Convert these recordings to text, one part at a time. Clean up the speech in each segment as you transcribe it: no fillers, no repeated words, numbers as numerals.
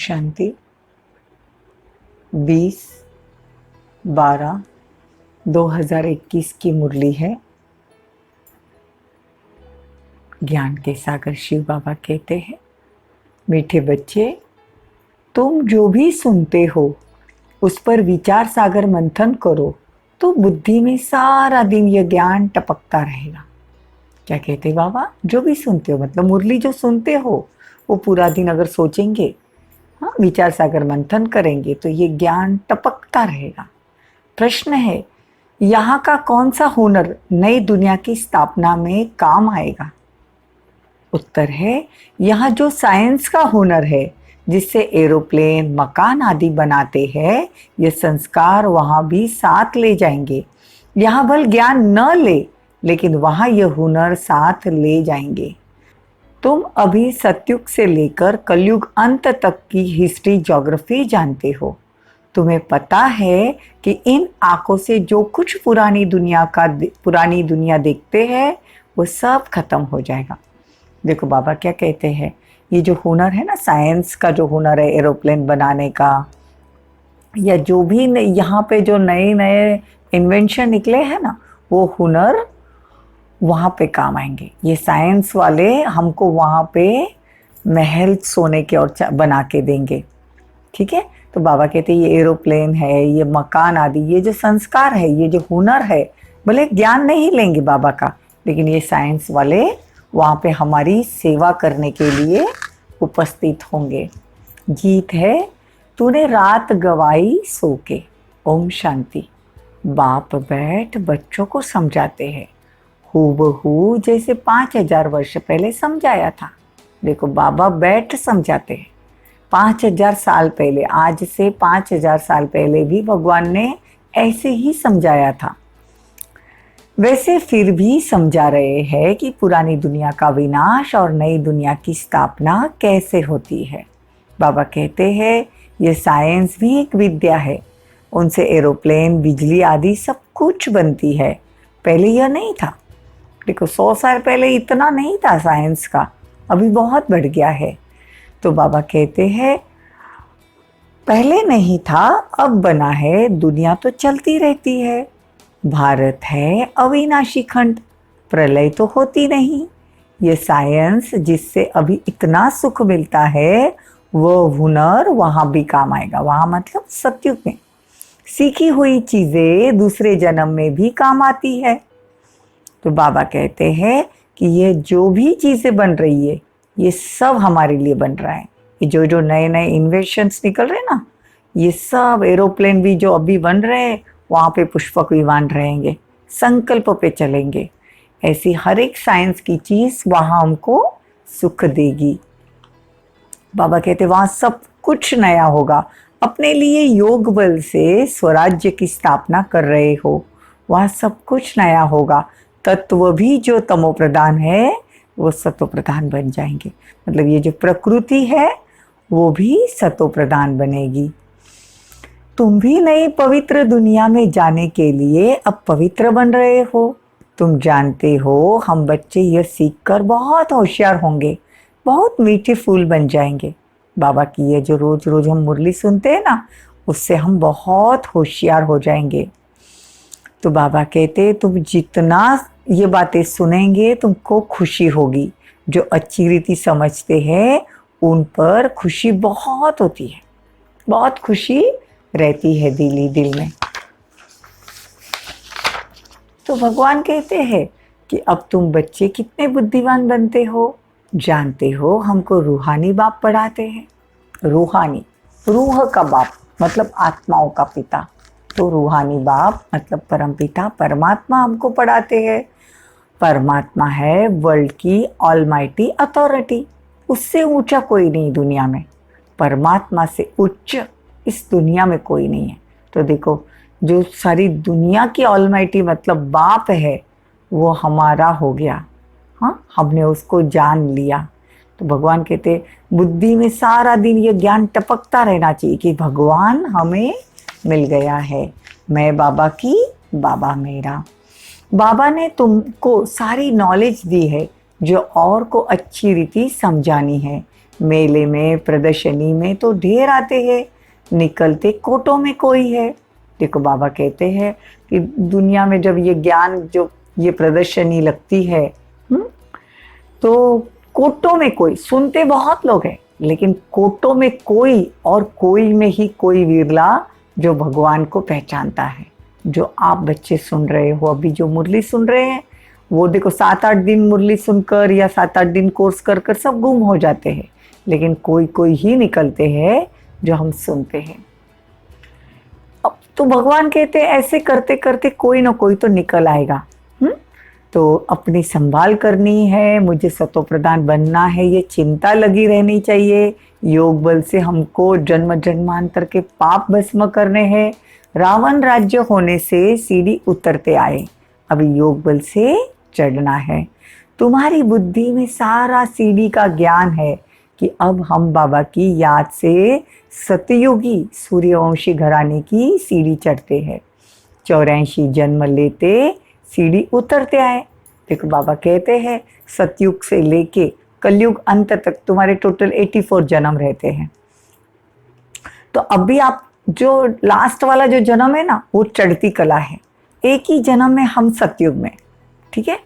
शांति। 20/12/2021 की मुरली है। ज्ञान के सागर शिव बाबा कहते हैं, मीठे बच्चे, तुम जो भी सुनते हो उस पर विचार सागर मंथन करो तो बुद्धि में सारा दिन यह ज्ञान टपकता रहेगा। क्या कहते बाबा? जो भी सुनते हो, मतलब मुरली जो सुनते हो वो पूरा दिन अगर सोचेंगे, हाँ, विचार सागर मंथन करेंगे तो ये ज्ञान टपकता रहेगा। प्रश्न है, यहाँ का कौन सा हुनर नई दुनिया की स्थापना में काम आएगा? उत्तर है, यहाँ जो साइंस का हुनर है, जिससे एरोप्लेन, मकान आदि बनाते हैं, ये संस्कार वहाँ भी साथ ले जाएंगे। यहाँ भल ज्ञान न ले, लेकिन वहाँ ये हुनर साथ ले जाएंगे। तुम अभी सतयुग से लेकर कलयुग अंत तक की हिस्ट्री, ज्योग्राफी जानते हो। तुम्हें पता है कि इन आंखों से जो कुछ पुरानी दुनिया देखते हैं वो सब खत्म हो जाएगा। देखो बाबा क्या कहते हैं, ये जो हुनर है ना, साइंस का जो हुनर है, एरोप्लेन बनाने का, या जो भी यहाँ पे जो नए नए इन्वेंशन निकले हैं ना, वो हुनर वहाँ पे काम आएंगे। ये साइंस वाले हमको वहाँ पे महल सोने के और बना के देंगे। ठीक है, तो बाबा कहते हैं ये एरोप्लेन है, ये मकान आदि, ये जो संस्कार है, ये जो हुनर है, भले ज्ञान नहीं लेंगे बाबा का, लेकिन ये साइंस वाले वहाँ पे हमारी सेवा करने के लिए उपस्थित होंगे। गीत है, तूने रात गवाई सो के। ओम शांति। बाप बैठ बच्चों को समझाते हैं, हूबहू जैसे 5000 वर्ष पहले समझाया था। देखो बाबा बैठ समझाते हैं। 5000 साल पहले, आज से 5000 साल पहले भी भगवान ने ऐसे ही समझाया था। वैसे फिर भी समझा रहे हैं कि पुरानी दुनिया का विनाश और नई दुनिया की स्थापना कैसे होती है। बाबा कहते हैं ये साइंस भी एक विद्या है, उनसे एरोप्लेन, बिजली आदि सब कुछ बनती है। पहले यह नहीं था। देखो 100 साल पहले इतना नहीं था साइंस का, अभी बहुत बढ़ गया है। तो बाबा कहते हैं पहले नहीं था, अब बना है, दुनिया तो चलती रहती है। भारत है अविनाशी खंड, प्रलय तो होती नहीं। ये साइंस जिससे अभी इतना सुख मिलता है, वो हुनर वहाँ भी काम आएगा। वहाँ मतलब सतयुग में सीखी हुई चीज़ें दूसरे जन्म में भी काम आती है। तो बाबा कहते हैं कि ये जो भी चीज़ें बन रही है, ये सब हमारे लिए बन रहा है। ये जो जो नए नए इन्वेंशंस निकल रहे हैं ना, ये सब एरोप्लेन भी जो अभी बन रहे हैं, वहाँ पे पुष्पक विमान रहेंगे, संकल्प पे चलेंगे। ऐसी हर एक साइंस की चीज़ वहाँ हमको सुख देगी। बाबा कहते वहाँ सब कुछ नया होगा। अपने लिए योग बल से स्वराज्य की स्थापना कर रहे हो, वहाँ सब कुछ नया होगा। तत्व भी जो तमो प्रधान है वो सतो प्रधान बन जाएंगे। मतलब ये जो प्रकृति है वो भी सतो प्रधान बनेगी। तुम भी नई पवित्र दुनिया में जाने के लिए अब पवित्र बन रहे हो। तुम जानते हो हम बच्चे यह सीखकर बहुत होशियार होंगे, बहुत मीठे फूल बन जाएंगे। बाबा की ये जो रोज रोज हम मुरली सुनते हैं ना, उससे हम बहुत होशियार हो जाएंगे। तो बाबा कहते तुम जितना ये बातें सुनेंगे तुमको खुशी होगी। जो अच्छी रीति समझते हैं उन पर खुशी बहुत होती है, बहुत खुशी रहती है दिल ही दिल में। तो भगवान कहते हैं कि अब तुम बच्चे कितने बुद्धिमान बनते हो। जानते हो हमको रूहानी बाप पढ़ाते हैं। रूहानी, रूह का बाप मतलब आत्माओं का पिता, तो रूहानी बाप मतलब परमपिता परमात्मा हमको पढ़ाते हैं। परमात्मा है वर्ल्ड की ऑलमाइटी अथॉरिटी, उससे ऊंचा कोई नहीं दुनिया में। परमात्मा से उच्च इस दुनिया में कोई नहीं है। तो देखो जो सारी दुनिया की ऑलमाइटी मतलब बाप है, वो हमारा हो गया। हाँ, हमने उसको जान लिया। तो भगवान कहते बुद्धि में सारा दिन ये ज्ञान टपकता रहना चाहिए कि भगवान हमें मिल गया है, मैं बाबा की, बाबा मेरा। बाबा ने तुमको सारी नॉलेज दी है जो और को अच्छी रीति समझानी है। मेले में, प्रदर्शनी में तो ढेर आते हैं, निकलते कोटों में कोई है। देखो बाबा कहते हैं कि दुनिया में जब ये ज्ञान, जो ये प्रदर्शनी लगती है, तो कोटों में कोई, सुनते बहुत लोग हैं लेकिन कोटों में कोई, और कोई में ही कोई विरला जो भगवान को पहचानता है। जो आप बच्चे सुन रहे हो, अभी जो मुरली सुन रहे हैं, वो देखो 7-8 दिन मुरली सुनकर या 7-8 दिन कोर्स कर कर सब गुम हो जाते हैं, लेकिन कोई कोई ही निकलते हैं जो हम सुनते हैं। अब तो भगवान कहते हैं ऐसे करते करते कोई ना कोई तो निकल आएगा। तो अपनी संभाल करनी है, मुझे सतो प्रधान बनना है, ये चिंता लगी रहनी चाहिए। योग बल से हमको जन्म जन्मांतर के पाप भस्म करने हैं। रावण राज्य होने से सीढ़ी उतरते आए, अभी योग बल से चढ़ना है। तुम्हारी बुद्धि में सारा सीढ़ी का ज्ञान है कि अब हम बाबा की याद से सतयुगी सूर्यवंशी घराने की सीढ़ी चढ़ते हैं। 84 जन्म लेते सीढ़ी उतरते आए। देखो बाबा कहते हैं सतयुग से लेके कलयुग अंत तक तुम्हारे टोटल 84 जन्म रहते हैं। तो अभी आप जो लास्ट वाला जो जन्म है ना, वो चढ़ती कला है। एक ही जन्म में हम सतयुग में, ठीक है,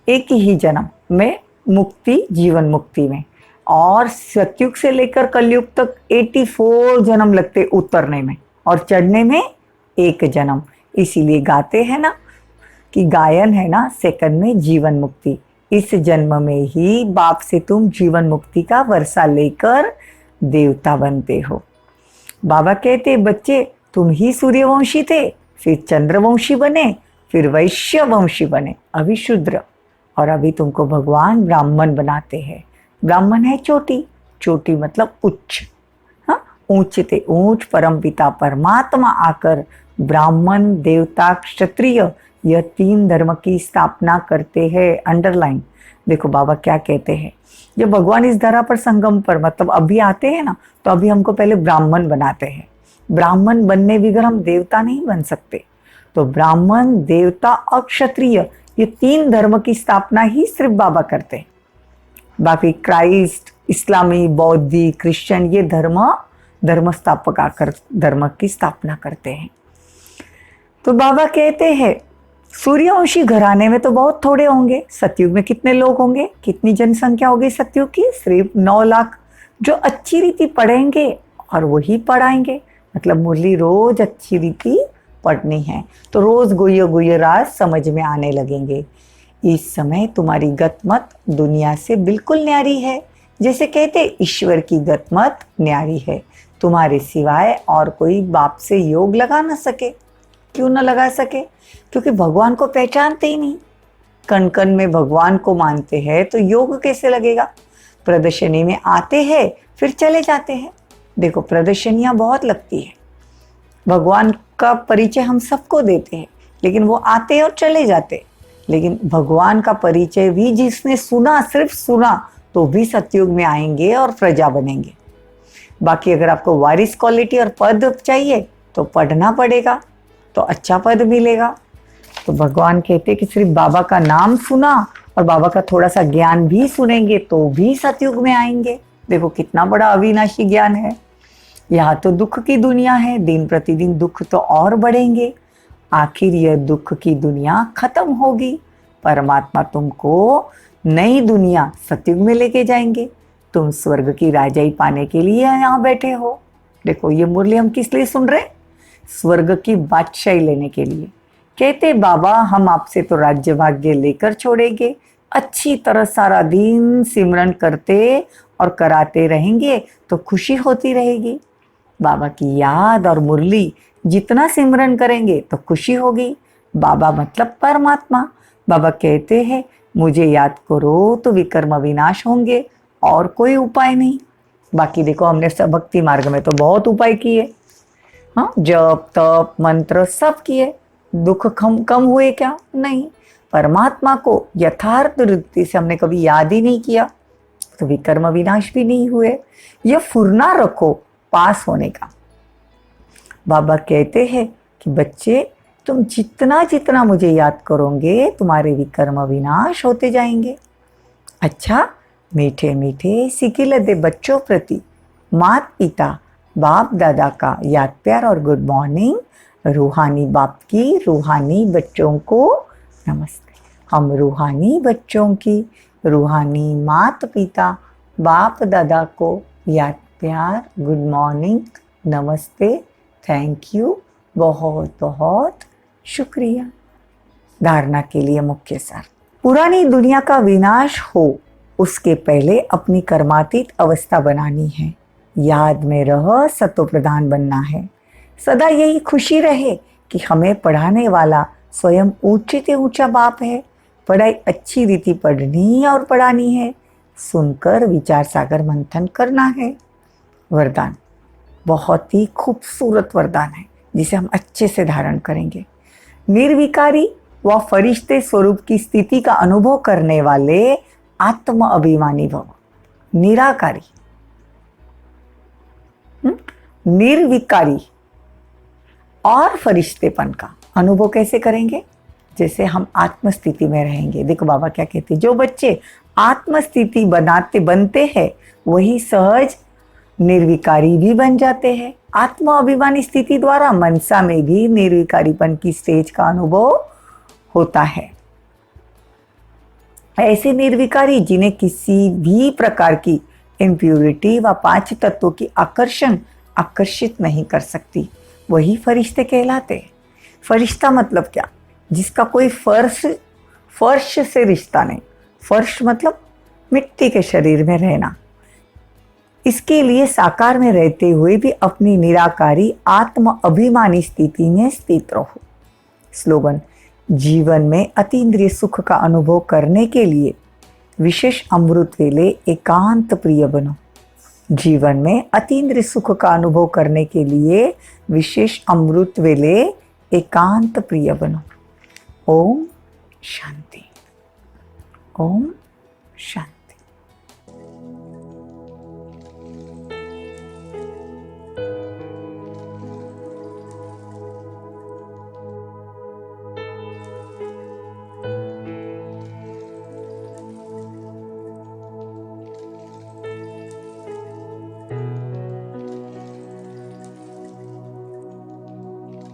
एक ही जन्म में मुक्ति, जीवन मुक्ति में, और सतयुग से लेकर कलयुग तक 84 जन्म लगते उतरने में, और चढ़ने में एक जन्म। इसीलिए गाते हैं ना कि गायन है ना सेकंड में जीवन मुक्ति। इस जन्म में ही बाप से तुम जीवन मुक्ति का वर्षा लेकर देवता बनते हो। बाबा कहते बच्चे तुम ही सूर्यवंशी थे, फिर चंद्रवंशी बने, फिर वैश्य वंशी बने, अभी शूद्र, और अभी तुमको भगवान ब्राह्मण बनाते हैं। ब्राह्मण है चोटी, चोटी मतलब उच्च, हाँ, ऊंच थे ऊंच परम पिता परमात्मा आकर ब्राह्मण, देवता, क्षत्रिय, यह 3 धर्म की स्थापना करते हैं। अंडरलाइन देखो बाबा क्या कहते हैं, जब भगवान इस धरा पर संगम पर मतलब अभी आते हैं ना, तो अभी हमको पहले ब्राह्मण बनाते हैं। ब्राह्मण बनने बगैर हम देवता नहीं बन सकते। तो ब्राह्मण, देवता और क्षत्रिय, ये 3 धर्म की स्थापना ही सिर्फ बाबा करते हैं। बाकी क्राइस्ट, इस्लामी, बौद्धी, क्रिश्चियन, ये धर्म स्थापक आकर धर्म की स्थापना करते हैं। तो बाबा कहते हैं सूर्यवंशी घराने में तो बहुत थोड़े होंगे। सतयुग में कितने लोग होंगे, कितनी जनसंख्या होगी सतयुग की? सिर्फ 9 लाख, जो अच्छी रीति पढ़ेंगे और वही पढ़ाएंगे। मतलब मुरली रोज अच्छी रीति पढ़नी है तो रोज गुह्य गुह्य राज समझ में आने लगेंगे। इस समय तुम्हारी गतमत दुनिया से बिल्कुल न्यारी है। जैसे कहते ईश्वर की गतमत न्यारी है, तुम्हारे सिवाय और कोई बाप से योग लगा ना सके। क्यों ना लगा सके? क्योंकि भगवान को पहचानते ही नहीं। कण कण में भगवान को मानते हैं तो योग कैसे लगेगा? प्रदर्शनी में आते हैं फिर चले जाते हैं। देखो प्रदर्शनियां बहुत लगती है, भगवान का परिचय हम सबको देते हैं, लेकिन वो आते हैं और चले जाते। लेकिन भगवान का परिचय भी जिसने सुना, सिर्फ सुना, तो भी सतयुग में आएंगे और प्रजा बनेंगे। बाकी अगर आपको वारिस क्वालिटी और पद चाहिए तो पढ़ना पड़ेगा, तो अच्छा पद मिलेगा। तो भगवान कहते कि सिर्फ बाबा का नाम सुना और बाबा का थोड़ा सा ज्ञान भी सुनेंगे तो भी सतयुग में आएंगे। देखो कितना बड़ा अविनाशी ज्ञान है। यहाँ तो दुख की दुनिया है, दिन प्रतिदिन दुख तो और बढ़ेंगे। आखिर यह दुख की दुनिया खत्म होगी। परमात्मा तुमको नई दुनिया सतयुग में लेके जाएंगे। तुम स्वर्ग की राजाई पाने के लिए यहाँ बैठे हो। देखो ये मुरली हम किस लिए सुन रहे? स्वर्ग की बादशाही लेने के लिए। कहते बाबा हम आपसे तो राज्य भाग्य लेकर छोड़ेंगे, अच्छी तरह सारा दिन सिमरन करते और कराते रहेंगे तो खुशी होती रहेगी। बाबा की याद और मुरली जितना सिमरन करेंगे तो खुशी होगी। बाबा मतलब परमात्मा। बाबा कहते हैं मुझे याद करो तो विकर्म विनाश होंगे, और कोई उपाय नहीं। बाकी देखो हमने सब भक्ति मार्ग में तो बहुत उपाय किए, हाँ, जप तप मंत्र सब किए, दुख कम हुए क्या? नहीं। परमात्मा को यथार्थ वृत्ति से हमने कभी याद ही नहीं किया तो विकर्म विनाश भी नहीं हुए। यह फुरना रखो पास होने का। बाबा कहते हैं कि बच्चे तुम जितना जितना मुझे याद करोगे तुम्हारे विकर्म विनाश होते जाएंगे। अच्छा, मीठे मीठे सिकिलते बच्चों प्रति माता पिता बाप दादा का याद प्यार और गुड मॉर्निंग। रूहानी बाप की रूहानी बच्चों को नमस्ते। हम रूहानी बच्चों की रूहानी माता पिता बाप दादा को याद प्यार गुड मॉर्निंग नमस्ते थैंक यू बहुत बहुत शुक्रिया। धारणा के लिए मुख्य सार। पुरानी दुनिया का विनाश हो उसके पहले अपनी कर्मातीत अवस्था बनानी है। याद में रह सतो प्रधान बनना है। सदा यही खुशी रहे कि हमें पढ़ाने वाला स्वयं ऊंचे से ऊंचा बाप है। पढ़ाई अच्छी रीति पढ़नी और पढ़ानी है। सुनकर विचार सागर मंथन करना है। वरदान बहुत ही खूबसूरत वरदान है जिसे हम अच्छे से धारण करेंगे। निर्विकारी व फरिश्ते स्वरूप की स्थिति का अनुभव करने वाले आत्म अभिमानी भव। निराकारी निर्विकारी और फरिश्तेपन का अनुभव कैसे करेंगे? जैसे हम आत्म स्थिति में रहेंगे। देखो बाबा क्या कहते हैं, जो बच्चे आत्म स्थिति बनते हैं वही सहज निर्विकारी भी बन जाते हैं। आत्म अभिमानी स्थिति द्वारा मनसा में भी निर्विकारीपन की स्टेज का अनुभव होता है। ऐसे निर्विकारी जिन्हें किसी भी प्रकार की इम्प्योरिटी व 5 तत्वों की आकर्षित नहीं कर सकती, वही फरिश्ते कहलाते हैं। फरिश्ता मतलब क्या? जिसका कोई फर्श से रिश्ता नहीं। फर्श मतलब मिट्टी के शरीर में रहना। इसके लिए साकार में रहते हुए भी अपनी निराकारी आत्म अभिमानी स्थिति में स्थित रहो। स्लोगन, जीवन में अतीन्द्रिय सुख का अनुभव करने के लिए विशेष अमृत वेले एकांत प्रिय बनो। जीवन में अतीन्द्रिय सुख का अनुभव करने के लिए विशेष अमृत वेले एकांत प्रिय बनो। ओम शांति। ओम शांति।